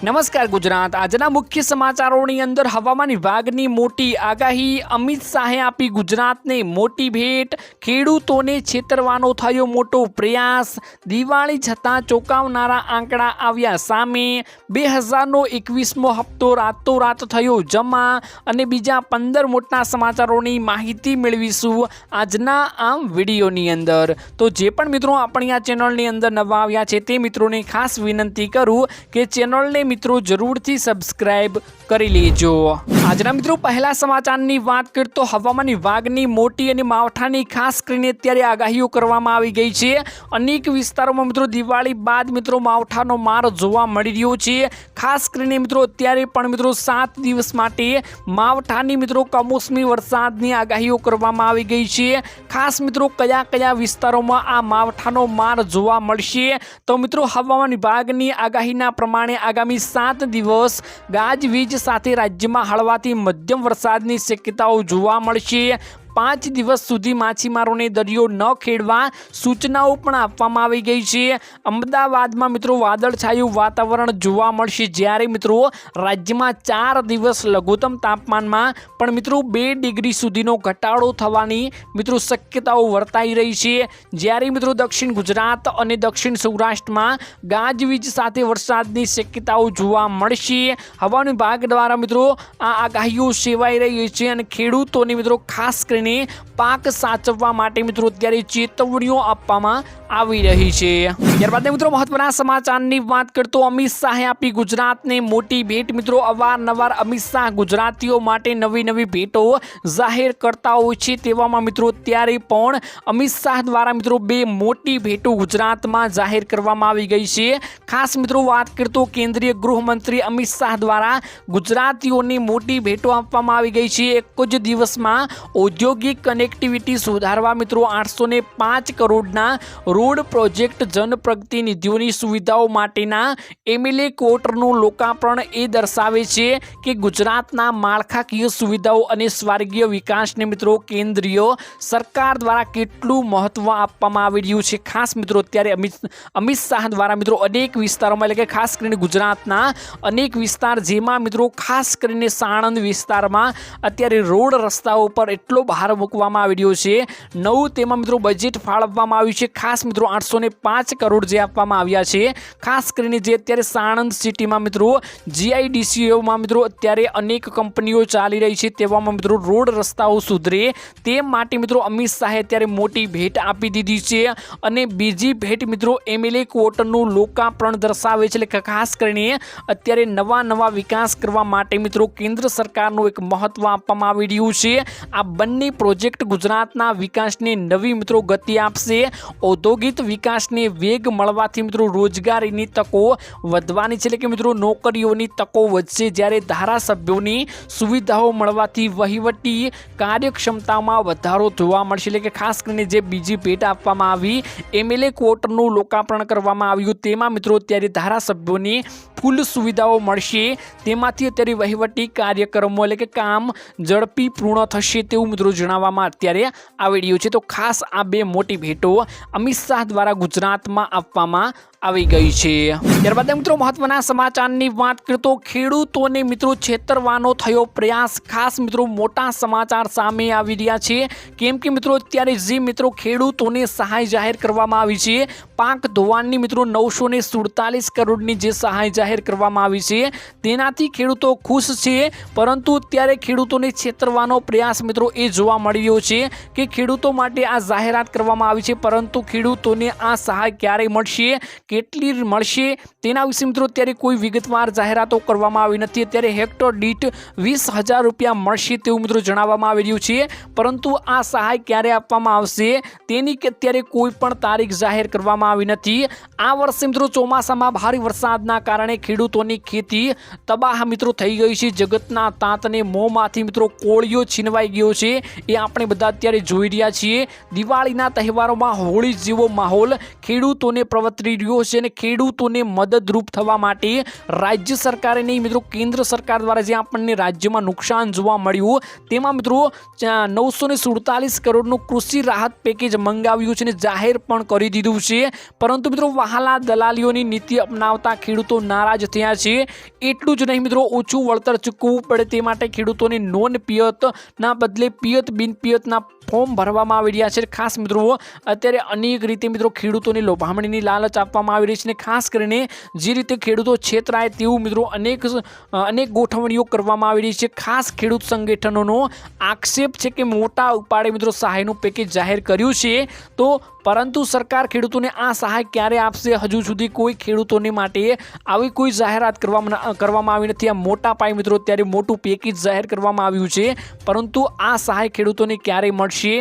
નમસ્કાર ગુજરાત। આજના મુખ્ય સમાચારોની અંદર હવામાન વિભાગની મોટી આગાહી, અમિત શાહે આપી ગુજરાતને મોટી ભેટ, ખેડૂતોને છેતરવાનો થયો મોટો પ્રયાસ, દિવાળી છતાં ચોંકાવનારા આંકડા આવ્યા સામે, 2021મો હપ્તો રાતોરાત થયો જમા અને બીજા 15 મોટા સમાચારોની માહિતી મેળવીશું આજના આ વિડીયોની અંદર। તો જે પણ મિત્રો આપણી આ ચેનલની અંદર નવા આવ્યા છે તે મિત્રોને ખાસ વિનંતી કરું કે ચેનલને મિત્રો જરૂરથી સબસ્ક્રાઇબ કરી લેજો। આજના મિત્રો પહેલા સમાચારની વાત કરતો હવામાન વિભાગની મોટી અને માવઠાની ખાસ કરીને અત્યારે આગાહીઓ કરવામાં આવી ગઈ છે। અનેક વિસ્તારોમાં મિત્રો દિવાળી બાદ મિત્રો માવઠાનો માર જોવા મળી રહ્યો છે। ખાસ કરીને મિત્રો અત્યારે પણ મિત્રો 7 દિવસ માટે માવઠાની મિત્રો કમોસમી વરસાદની આગાહીઓ કરવામાં આવી ગઈ છે। ખાસ મિત્રો કયા કયા વિસ્તારોમાં આ માવઠાનો માર જોવા મળશે તો મિત્રો હવામાન વિભાગની આગાહીના પ્રમાણે આગામી 7 દિવસ ગાજવીજ સાથે રાજ્યમાં હળવાથી મધ્યમ વરસાદની શક્યતાઓ જોવા મળશે। 5 દિવસ સુધી માછીમારોને દરિયો ન ખેડવા સૂચનાઓ પણ આપવામાં આવી ગઈ છે। અમદાવાદમાં મિત્રો વાદળછાયું વાતાવરણ જોવા મળશે, જ્યારે મિત્રો રાજ્યમાં 4 દિવસ લઘુત્તમ તાપમાનમાં પણ મિત્રો 2 ડિગ્રી સુધીનો ઘટાડો થવાની મિત્રો શક્યતાઓ વર્તાઈ રહી છે। જ્યારે મિત્રો દક્ષિણ ગુજરાત અને દક્ષિણ સૌરાષ્ટ્રમાં ગાજવીજ સાથે વરસાદની શક્યતાઓ જોવા મળશે। હવામાન વિભાગ દ્વારા મિત્રો આ આગાહીઓ સેવાઈ રહી છે અને ખેડૂતોને મિત્રો ખાસ કરીને પાક સાચવવા માટે મિત્રો અત્યારે ચેતવણીઓ આપવામાં આવી રહી છે। ત્યારબાદ મિત્રો મહત્વના સમાચારની વાત કરતો અમિત શાહે આપી ગુજરાતને મોટી ભેટ। મિત્રો અવારનવાર અમિત શાહ ગુજરાતીઓ માટે નવી નવી ભેટો જાહેર કરતા હોય છે, તેવામાં મિત્રો અત્યારે પણ અમિત શાહ દ્વારા મિત્રો 2 મોટી ભેટો ગુજરાતમાં જાહેર કરવામાં આવી ગઈ છે। ખાસ મિત્રો વાત કરતો કેન્દ્રીય ગૃહમંત્રી અમિત શાહ દ્વારા ગુજરાતીઓને મોટી ભેટો આપવામાં આવી ગઈ છે। એક જ દિવસમાં ઔદ્યોગિક કનેક્ટિવિટી સુધારવા મિત્રો 805 કરોડના રોડ પ્રોજેક્ટ, જનપ્રતિનિધિઓની સુવિધાઓ માટેના એમએલએ ક્વાર્ટરનું લોકાર્પણ એ દર્શાવે છે કે ગુજરાતના માળખાકીય સુવિધાઓ અને સ્વર્ગીય વિકાસને મિત્રો કેન્દ્રીય સરકાર દ્વારા કેટલું મહત્વ આપવામાં આવી રહ્યું છે। ખાસ મિત્રો અત્યારે અમિત શાહ દ્વારા મિત્રો અનેક વિસ્તારોમાં, એટલે કે ખાસ કરીને ગુજરાતના અનેક વિસ્તાર, જેમાં મિત્રો ખાસ કરીને સાણંદ વિસ્તારમાં અત્યારે રોડ રસ્તાઓ પર એટલો ભાર મૂકવામાં આવી રહ્યો છે। નવું તેમાં મિત્રો બજેટ ફાળવવામાં આવ્યું છે। ખાસ મિત્રો 805 કરોડ જે આપવામાં આવ્યા છે, ખાસ કરીને જે અત્યારે સાણંદ સિટીમાં મિત્રો જીઆઈડીસીઓમાં મિત્રો અત્યારે અનેક કંપનીઓ ચાલી રહી છે, તેવામાં મિત્રો રોડ રસ્તાઓ સુધરે તે માટે મિત્રો અમિત શાહે અત્યારે મોટી ભેટ આપી દીધી છે। અને બીજી ભેટ મિત્રો એમએલએ ક્વાર્ટરનું લોકાર્પણ દર્શાવે છે, એટલે ખાસ કરીને અત્યારે નવા વિકાસ કરવા માટે મિત્રો કેન્દ્ર સરકારનું એક મહત્વ આપવામાં આવી રહ્યું છે। આ બંને પ્રોજેક્ટ ગુજરાતના વિકાસને નવી મિત્રો ગતિ આપશે। ઔદ્યોગિક વિકાસને વેગ મળવાથી મિત્રો રોજગારીની તકો વધવાની છે, એટલે કે મિત્રો નોકરીઓની તકો વધશે, જ્યારે ધારાસભ્યોની સુવિધાઓ મળવાથી વહીવટી કાર્યક્ષમતામાં વધારો જોવા મળશે। એટલે કે ખાસ કરીને જે બીજી ભેટ આપવામાં આવી, એમએલએ ક્વાર્ટરનું લોકાર્પણ કરવામાં આવ્યું, તેમાં મિત્રો અત્યારે ધારાસભ્યોની ફૂલ સુવિધાઓ મળશે, તેમાંથી અત્યારે વહીવટી કાર્યક્રમો એટલે કે કામ ઝડપી પૂર્ણ થશે તેવું મિત્રો જણાવવામાં અત્યારે આવી રહ્યું છે। તો ખાસ આ 2 મોટી ભેટો અમિત શાહ દ્વારા ગુજરાતમાં આપવામાં આવી ગઈ છે। ત્યારબાદ મિત્રો મહત્વના સમાચારની વાત કરતો ખેડૂતોને મિત્રો છેતરવાનો થયો પ્રયાસ। ખાસ મિત્રો મોટા સમાચાર સામે આવી રહ્યા છે, કેમ કે મિત્રો અત્યારે જે મિત્રો ખેડૂતોને સહાય જાહેર કરવામાં આવી છે, પાક ધોવાણની મિત્રો 947 કરોડની જે સહાય જાહેર કરવામાં આવી છે, તેનાથી ખેડૂતો ખુશ છે, પરંતુ અત્યારે ખેડૂતોને છેતરવાનો પ્રયાસ મિત્રો એ જોવા મળી રહ્યો છે કે ખેડૂતો માટે આ જાહેરાત કરવામાં આવી છે, પરંતુ ખેડૂતોને આ સહાય ક્યારે મળશે, કેટલી મળશે તેના વિશે મિત્રો અત્યારે કોઈ વિગતવાર જાહેરાતો કરવામાં આવી નથી। અત્યારે હેક્ટર દીઠ 20,000 રૂપિયા મળશે તેવું મિત્રો જણાવવામાં આવી રહ્યું છે, પરંતુ આ સહાય ક્યારે આપવામાં આવશે તેની અત્યારે કોઈ પણ તારીખ જાહેર કરવામાં આવી નથી। આ વર્ષે મિત્રો ચોમાસામાં ભારે વરસાદના કારણે ખેડૂતોની ખેતી તબાહ મિત્રો થઈ ગઈ છે। જગતના તાતને મોંમાંથી મિત્રો કોળિયો છીનવાઈ ગયો છે, એ આપણે બધા અત્યારે જોઈ રહ્યા છીએ। દિવાળીના તહેવારોમાં હોળી જેવો માહોલ ખેડૂતોને પ્રવર્તી રહ્યો છે અને ખેડૂતોને મદદરૂપ થવા માટે રાજ્ય સરકારે નહીં મિત્રો કેન્દ્ર સરકાર દ્વારા જે આપણને રાજ્યમાં નુકસાન જોવા મળ્યું તેમાં મિત્રો 947 કરોડનું કૃષિ રાહત પેકેજ મંગાવ્યું છે અને જાહેર પણ કરી દીધું છે, પરંતુ મિત્રો વહાલા દલાલીઓની નીતિ અપનાવતા ખેડૂતો નારાજ થયા છે। એટલું જ નહીં મિત્રો ઓછું વળતર ચૂકવવું પડે તે માટે ખેડૂતોને નોન પિયતના બદલે પિયત બિનપિયતના ફોર્મ ભરવામાં આવી રહ્યા છે। ખાસ મિત્રો અત્યારે અનેક રીતે મિત્રો ખેડૂતોને લોભામણીની લાલચ આપવામાં આવી રહી છે અને ખાસ કરીને જે રીતે ખેડૂતો છેતરાય તેવું મિત્રો અનેક ગોઠવણીઓ કરવામાં આવી રહી છે। ખાસ ખેડૂત સંગઠનોનો આક્ષેપ છે કે મોટા ઉપાડે મિત્રો સહાયનું પેકેજ જાહેર કર્યું છે, તો પરંતુ સરકાર ખેડૂતોને આ સહાય ક્યારે આપશે? હજુ સુધી કોઈ ખેડૂતોને માટે આવી કોઈ જાહેરાત કરવામાં આવી નથી। આ મોટા પાયે મિત્રો અત્યારે મોટું પેકેજ જાહેર કરવામાં આવ્યું છે, પરંતુ આ સહાય ખેડૂતોને ક્યારે મળશે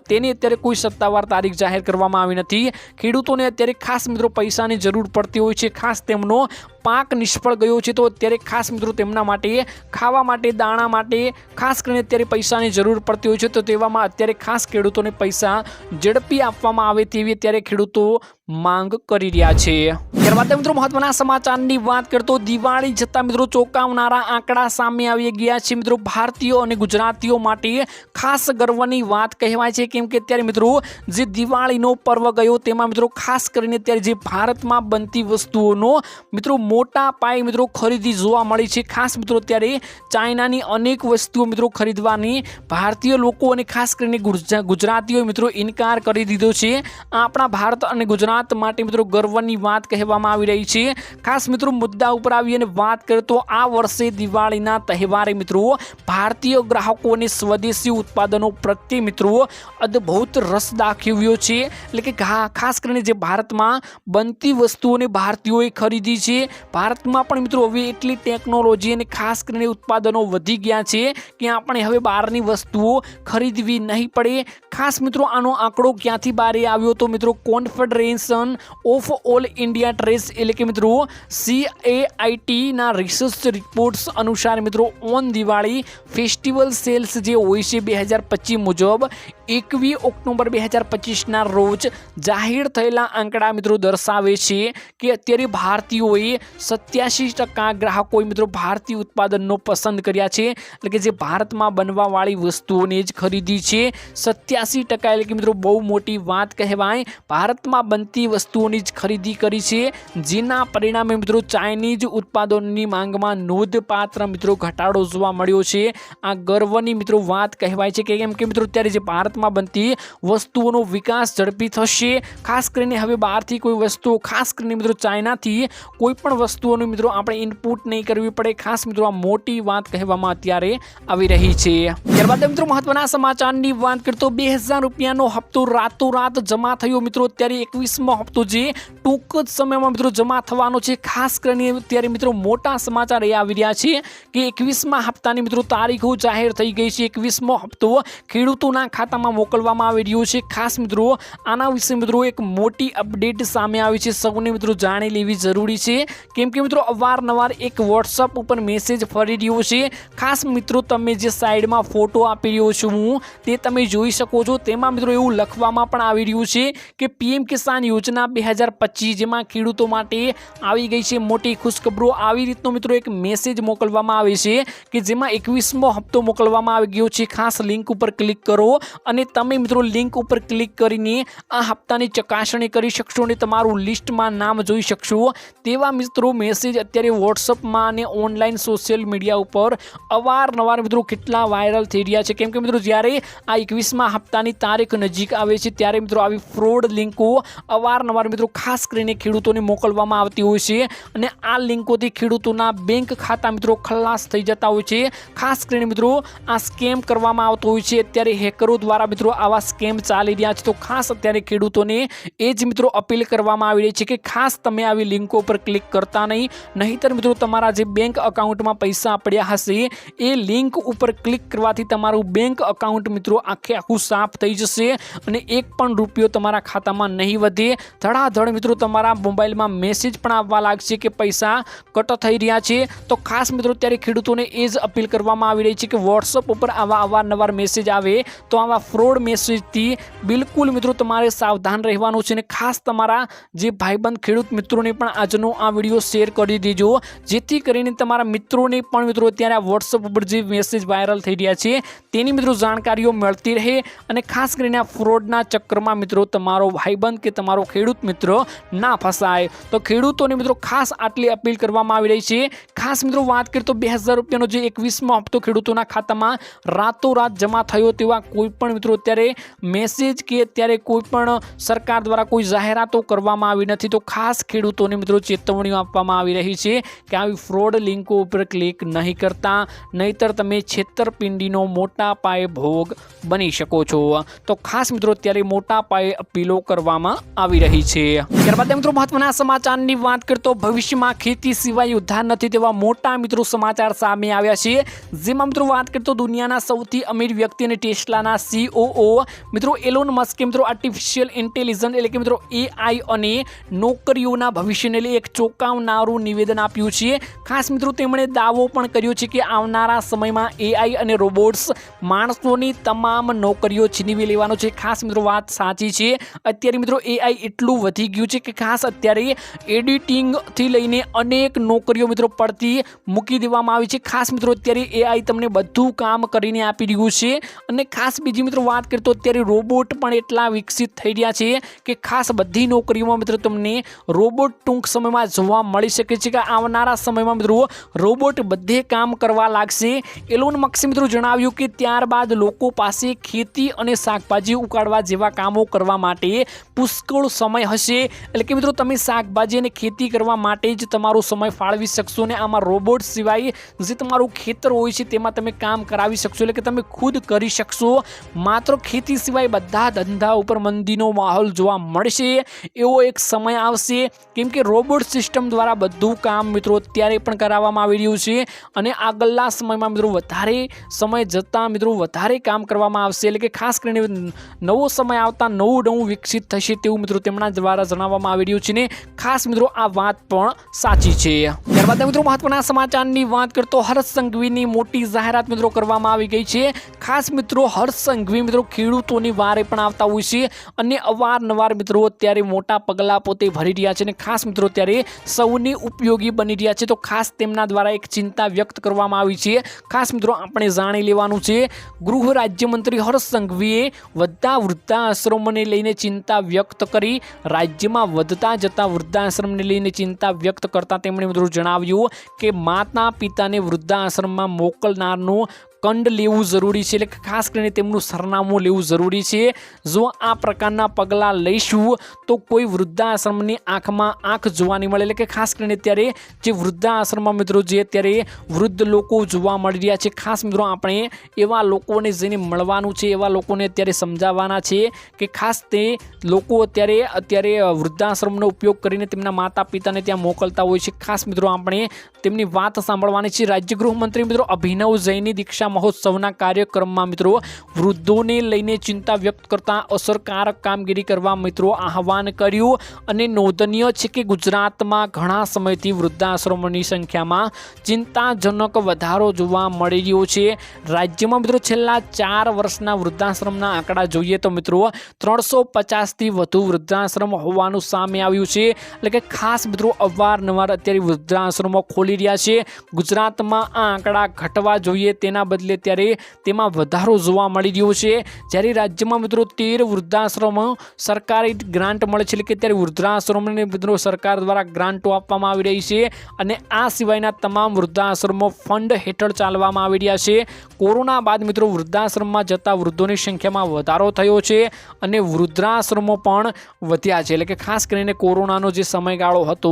તેની અત્યારે કોઈ સત્તાવાર તારીખ જાહેર કરવામાં આવી નથી। ખેડૂતોને અત્યારે ખાસ મિત્રો પૈસાની જરૂર પડતી હોય છે, ખાસ તેમનો પાક નિષ્ફળ ગયો છે તો અત્યારે ખાસ મિત્રો તેમના માટે ખાવા માટે દાણા માટે ખાસ કરીને અત્યારે પૈસાની જરૂર પડતી હોય છે, તો તેવામાં અત્યારે ખાસ ખેડૂતોને પૈસા ઝડપી આપવામાં આવે તેવી અત્યારે ખેડૂતો માંગ કરી રહ્યા છે। ત્યારબાદ મિત્રો મહત્વના સમાચારની વાત કરતો દિવાળી જતા મિત્રો ચોંકાવનારા આંકડા સામે આવી ગયા છે। મિત્રો ભારતીયો અને ગુજરાતીઓ માટે ખાસ ગર્વની વાત કહેવાય છે, કેમ કે અત્યારે મિત્રો જે દિવાળીનો પર્વ ગયો તેમાં મિત્રો ખાસ કરીને અત્યારે જે ભારતમાં બનતી વસ્તુઓનો મિત્રો મોટા પાયે મિત્રો ખરીદી જોવા મળી છે। ખાસ મિત્રો અત્યારે ચાઇનાની અનેક વસ્તુઓ મિત્રો ખરીદવાની ભારતીય લોકો અને ખાસ કરીને ગુજરાતીઓ મિત્રો ઇનકાર કરી દીધો છે। આપણા ભારત અને ગુજરાત માટે મિત્રો ગર્વની વાત કહેવામાં આવી રહી છે। ખાસ મિત્રો મુદ્દા ઉપર આવી અને વાત કરીએ તો આ વર્ષે દિવાળીના તહેવારે મિત્રો ભારતીય ગ્રાહકોને સ્વદેશી ઉત્પાદનો પ્રત્યે મિત્રો અદ્ભુત રસ દાખવ્યો છે। એટલે કે ખાસ કરીને જે ભારતમાં બનતી વસ્તુઓને ભારતીયોએ ખરીદી છે। ભારતમાં પણ મિત્રો હવે એટલી ટેકનોલોજી અને ખાસ કરીને ઉત્પાદનો વધી ગયા છે કે આપણે હવે બહારની વસ્તુઓ ખરીદવી નહીં પડે। ખાસ મિત્રો આનો આંકડો ક્યાંથી બહાર આવ્યો તો મિત્રો confederation of all India trade એટલે કે મિત્રો CAIT ના રિસર્ચ રિપોર્ટ્સ અનુસાર મિત્રો ઓન દિવાળી ફેસ્ટિવલ સેલ્સ જે હોય છે 2025 મુજબ 21 ઓક્ટોબર 2025ના રોજ જાહેર થયેલા આંકડા મિત્રો દર્શાવે છે કે અત્યારે ભારતીયોએ 87% ગ્રાહકોએ મિત્રો ભારતીય ઉત્પાદનનો પસંદ કર્યા છે, એટલે કે જે ભારતમાં બનવાવાળી વસ્તુઓને જ ખરીદી છે। 87% એટલે કે મિત્રો બહુ મોટી વાત કહેવાય, ભારતમાં બનતી વસ્તુઓની જ ખરીદી કરી છે, જેના પરિણામે મિત્રો ચાઇનીઝ ઉત્પાદનોની માંગમાં નોંધપાત્ર મિત્રો ઘટાડો જોવા મળ્યો છે। આ ગર્વની મિત્રો વાત કહેવાય છે કે કેમ કે મિત્રો અત્યારે જે ભારતમાં બનતી વસ્તુઓનો વિકાસ ઝડપી થશે। ખાસ કરીને હવે બહારથી કોઈ વસ્તુઓ ખાસ કરીને મિત્રો ચાઇનાથી કોઈ પણ વસ્તુઓનું મિત્રો આપણે ઇનપુટ નહીં કરવી પડે। ખાસ મિત્રો આ મોટી વાત કહેવામાં અત્યારે આવી રહી છે। ત્યારબાદ મિત્રો મહત્વના સમાચારની વાત કરતો 2000 રૂપિયાનો હપ્તો રાતોરાત જમા થયો મિત્રો અત્યારે 21મો હપ્તો જે ટૂંક જ સમયમાં મિત્રો જમા થવાનો છે। ખાસ કરીને અત્યારે મિત્રો મોટા સમાચાર એ આવી રહ્યા છે કે 21મા હપ્તાની મિત્રો તારીખો જાહેર થઈ ગઈ છે। 21મો હપ્તો ખેડૂતોના ખાતામાં મોકલવામાં આવી રહ્યો છે। ખાસ મિત્રો આના વિશે મિત્રો એક મોટી અપડેટ સામે આવી છે, સૌને મિત્રો જાણી લેવી જરૂરી છે, કેમ કે મિત્રો અવારનવાર એક વોટ્સઅપ ઉપર મેસેજ ફરી રહ્યો છે। ખાસ મિત્રો તમે જે સાઈડમાં ફોટો આપી રહ્યો છું હું તે તમે જોઈ શકો છો, તેમાં મિત્રો એવું લખવામાં પણ આવી રહ્યું છે કે PM કિસાન યોજના 2025 જેમાં ખેડૂતો માટે આવી ગઈ છે મોટી ખુશખબરો। આવી રીતનો મિત્રો એક મેસેજ મોકલવામાં આવે છે કે જેમાં 21મો હપ્તો મોકલવામાં આવી ગયો છે। ખાસ લિંક ઉપર ક્લિક કરો અને તમે મિત્રો લિંક ઉપર ક્લિક કરીને આ હપ્તાની ચકાસણી કરી શકશો અને તમારું લિસ્ટમાં નામ જોઈ શકશો। તેવા મિત્રો મેસેજ અત્યારે વોટ્સઅપમાં અને ઓનલાઈન સોશિયલ મીડિયા ઉપર અવારનવાર મિત્રો કેટલા વાયરલ થઈ રહ્યા છે, કેમ કે મિત્રો જ્યારે આ 21મા હપ્તાની તારીખ નજીક આવે છે ત્યારે મિત્રો આવી ફ્રોડ લિંકો અવારનવાર મિત્રો ખાસ કરીને ખેડૂતોને મોકલવામાં આવતી હોય છે અને આ લિંકોથી ખેડૂતોના બેંક ખાતા મિત્રો ખલાસ થઈ જતા હોય છે। ખાસ કરીને મિત્રો આ સ્કેમ કરવામાં આવતો હોય છે, અત્યારે હેકરો દ્વારા મિત્રો આવા સ્કેમ ચાલી રહ્યા છે, તો ખાસ અત્યારે ખેડૂતોને એ જ મિત્રો અપીલ કરવામાં આવી રહી છે કે ખાસ તમે આવી લિંકો પર ક્લિક કરતા કરતા નહીંતર મિત્રો તમારા જે બેંક અકાઉન્ટમાં પૈસા પડ્યા હશે એ લિંક ઉપર ક્લિક કરવાથી તમારું બેંક અકાઉન્ટ મિત્રો આખું સાફ થઈ જશે અને એક પણ રૂપિયો તમારા ખાતામાં નહીં વધે. ધડાધડ મિત્રો તમારા મોબાઈલમાં મેસેજ પણ આવવા લાગશે કે પૈસા કટ થઈ રહ્યા છે. તો ખાસ મિત્રો ત્યારે ખેડૂતોને એ જ અપીલ કરવામાં આવી રહી છે કે વોટ્સઅપ ઉપર આવા અવારનવાર મેસેજ આવે તો આવા ફ્રોડ મેસેજથી બિલકુલ મિત્રો તમારે સાવધાન રહેવાનું છે. અને ખાસ તમારા જે ભાઈબંધ ખેડૂત મિત્રોને પણ આજનો આ વિડીયો શેર કરી દેજો, જેથી કરીને તમારા મિત્રોને પણ મિત્રો અત્યારે આ વોટ્સઅપ ઉપર જે મેસેજ વાયરલ થઈ રહ્યા છે તેની મિત્રો જાણકારીઓ મળતી રહે અને ખાસ કરીને આ ફ્રોડના ચક્કરમાં મિત્રો તમારો ભાઈબંધ કે તમારો ખેડૂત મિત્ર ના ફસાય. તો ખેડૂતોને મિત્રો ખાસ આટલી અપીલ કરવામાં આવી રહી છે. ખાસ મિત્રો વાત કરીએ તો 2000 રૂપિયાનો જે 21મો હપ્તો ખેડૂતોના ખાતામાં રાતોરાત જમા થયો તેવા કોઈ પણ મિત્રો અત્યારે મેસેજ કે અત્યારે કોઈ પણ સરકાર દ્વારા કોઈ જાહેરાતો કરવામાં આવી નથી. તો ખાસ ખેડૂતોને મિત્રો ચેતવણીઓ આપવામાં આવી રહી છે કે આવી ફ્રોડ લિંકો ઉપર ક્લિક નહીં કરતા, નહીતર તમે છેતરપિંડીનો મોટા પાયે ભોગ બની શકો છો. તો ખાસ મિત્રો અત્યારે મોટા પાયે અપીલો કરવામાં આવી રહી છે. ત્યારબાદ મિત્રો મહત્વના સમાચારની વાત કરતો ભવિષ્યમાં ખેતી સિવાય ઉદ્ધાર નથી તેવા મોટા મિત્રો સમાચાર સામે આવ્યા છે. જેમાં મિત્રો વાત કરતો દુનિયાના સૌથી અમીર વ્યક્તિ અને ટેસ્લાના COO મિત્રો એલોન મસ્કે મિત્રો આર્ટિફિશિયલ ઇન્ટેલિજન્સ એટલે કે મિત્રો AI અને નોકરીઓના ભવિષ્યને લઈ એક ચોંકાવનારું નિવેદન આપ્યું છે. ખાસ મિત્રો તેમણે દાવો પણ કર્યો છે કે આવનારા સમયમાં AI અને રોબોટ્સ માણસોની તમામ નોકરીઓ છીનવી લેવાનો છે. ખાસ મિત્રો વાત સાચી છે. અત્યારે મિત્રો AI એટલું વધી ગયું છે કે ખાસ અત્યારે એડિટિંગથી લઈને અનેક નોકરીઓ મિત્રો પડતી મૂકી દેવામાં આવી છે. ખાસ મિત્રો અત્યારે AI તમને બધું કામ કરીને આપી રહ્યું છે. અને ખાસ બીજી મિત્રો વાત કરીએ તો અત્યારે રોબોટ પણ એટલા વિકસિત થઈ રહ્યા છે કે ખાસ બધી નોકરીઓમાં મિત્રો તમને રોબોટ ટૂંક સમયમાં જોવા મળી શકે છે કે આવનારા સમયમાં મિત્રો રોબોટ બધે કામ કરવા લાગશે. એલોન મસ્કે મિત્રો જણાવ્યું કે ત્યારબાદ લોકો પાસે ખેતી અને શાકભાજી ઉગાડવા જેવા કામો કરવા માટે પુષ્કળ સમય હશે. એટલે કે મિત્રો તમે શાકભાજી અને ખેતી કરવા માટે જ તમારો સમય ફાળવી શકશો અને આમાં રોબોટ સિવાય જે તમારું ખેતર હોય છે તેમાં તમે કામ કરાવી શકશો, એટલે કે તમે ખુદ કરી શકશો. માત્ર ખેતી સિવાય બધા ધંધા ઉપર મંદીનો માહોલ જોવા મળશે એવો એક સમય આવશે, કેમ કે રોબોટ સિસ્ટમ દ્વારા બધું કામ મિત્રો અત્યારે પણ કરાવવામાં આવી રહ્યું છે અને આગળના સમયમાં મિત્રો વધારે સમય જતાં મિત્રો વધારે કામ કરવામાં આવશે. એટલે કે ખાસ કરીને નવો સમય આવતા નવું વિકસિત થશે તેવું મિત્રો તેમના દ્વારા જણાવવામાં આવી રહ્યું છે ને ખાસ મિત્રો આ વાત પણ સાચી છે. ત્યારબાદ મિત્રો મહત્વના સમાચારની વાત કરતો હર્ષ સંઘવીની મોટી જાહેરાત મિત્રો કરવામાં આવી ગઈ છે. ખાસ મિત્રો હર્ષ સંઘવી મિત્રો ખેડૂતોની વારે પણ આવતા હોય છે અને અવારનવાર મિત્રો અત્યારે મોટા પગલાં પોતે ભરી રહ્યા છે અને ખાસ મિત્રો અત્યારે સૌને ઉપયોગી બની રહ્યા છે. તો ખાસ તેમના દ્વારા એક ચિંતા વ્યક્ત કરવામાં આવી છે. ખાસ મિત્રો આપણે જાણી લેવાનું છે. ગૃહ રાજ્યમંત્રી હર્ષ સંઘવીએ વધતા વૃદ્ધાશ્રમોને લઈને ચિંતા વ્યક્ત કરી. રાજ્યમાં વધતા જતા વૃદ્ધાશ્રમને લઈને ચિંતા વ્યક્ત કરતા તેમણે મિત્રો જણાવ્યું કે માતા પિતાને વૃદ્ધાશ્રમમાં મોકલનારનું કંડ લેવું જરૂરી છે, એટલે કે ખાસ કરીને તેમનું સરનામું લેવું જરૂરી છે. જો આ પ્રકારના પગલાં લઈશું તો કોઈ વૃદ્ધાશ્રમની આંખમાં આંખ જોવા નહીં મળે. એટલે કે ખાસ કરીને અત્યારે જે વૃદ્ધાશ્રમમાં મિત્રો જે અત્યારે વૃદ્ધ લોકો જોવા મળી રહ્યા છે, ખાસ મિત્રો આપણે એવા લોકોને જેને મળવાનું છે, એવા લોકોને અત્યારે સમજાવવાના છે કે ખાસ તે લોકો અત્યારે વૃદ્ધાશ્રમનો ઉપયોગ કરીને તેમના માતા પિતાને ત્યાં મોકલતા હોય છે. ખાસ મિત્રો આપણે તેમની વાત સાંભળવાની છે. રાજ્ય ગૃહમંત્રી મિત્રો અભિનવ જૈની દીક્ષા મહોત્સવના કાર્યક્રમમાં મિત્રો વૃદ્ધોને લઈને ચિંતા વ્યક્ત કરતા અસરકારક કામગીરી કરવા મિત્રો આહવાન કર્યું. અને નોંધનીય છે કે ગુજરાતમાં ઘણા સમયથી વૃદ્ધાશ્રમોની સંખ્યામાં ચિંતાજનક વધારો જોવા મળી રહ્યો છે. રાજ્યમાં મિત્રો છેલ્લા 4 વર્ષના વૃદ્ધાશ્રમના આંકડા જોઈએ તો મિત્રો 350થી વધુ વૃદ્ધાશ્રમ હોવાનું સામે આવ્યું છે. એટલે કે ખાસ મિત્રો અવારનવાર અત્યારે વૃદ્ધાશ્રમો ખોલી રહ્યા છે. ગુજરાતમાં આ આંકડા ઘટવા જોઈએ તેના બદલે ત્યારે તેમાં વધારો જોવા મળી રહ્યો છે. જ્યારે રાજ્યમાં મિત્રો 13 વૃદ્ધાશ્રમો સરકારી ગ્રાન્ટ મળે છે, એટલે કે ત્યારે વૃદ્ધાશ્રમને મિત્રો સરકાર દ્વારા ગ્રાન્ટો આપવામાં આવી રહી છે અને આ સિવાયના તમામ વૃદ્ધાશ્રમો ફંડ હેઠળ ચાલવામાં આવી રહ્યા છે. કોરોના બાદ મિત્રો વૃદ્ધાશ્રમમાં જતા વૃદ્ધોની સંખ્યામાં વધારો થયો છે અને વૃદ્ધાશ્રમો પણ વધ્યા છે. એટલે કે ખાસ કરીને કોરોનાનો જે સમયગાળો હતો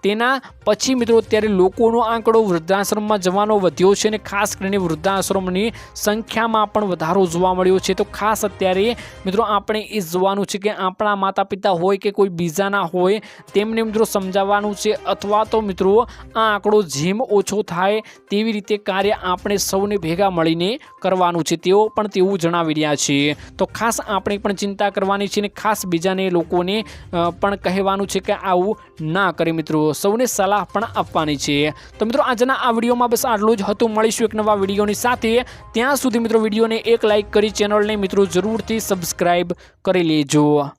તેના પછી મિત્રો અત્યારે લોકોનો આંકડો વૃદ્ધાશ્રમમાં જવાનો વધ્યો છે અને ખાસ કરીને વૃદ્ધાશ્રમ વૃદ્ધાશ્રમની સંખ્યામાં પણ વધારો જોવા મળ્યો છે। તો ખાસ અત્યારે મિત્રો આપણે એ જોવાનું છે કે આપણા માતા પિતા હોય કે કોઈ બીજાના હોય તેમને મિત્રો સમજાવવાનું છે, અથવા તો મિત્રો આ આંકડો જેમ ઓછો થાય તેવી રીતે કાર્ય આપણે સૌને ભેગા મળીને કરવાનું છે, તેઓ પણ તેવું જણાવી રહ્યા છે। તો ખાસ આપણે પણ ચિંતા કરવાની છે અને ખાસ બીજાને લોકોને પણ કહેવાનું છે કે આવું ના કરે મિત્રો, સૌને સલાહ પણ આપવાની છે। તો મિત્રો આજના આ વિડીયોમાં બસ આટલું જ હતું। મળીશું એક નવા વિડીયોની સાથે, ત્યાં સુધી મિત્રો વિડીયોને એક લાઇક કરી ચેનલને મિત્રો જરૂરથી સબસ્ક્રાઇબ કરી લેજો।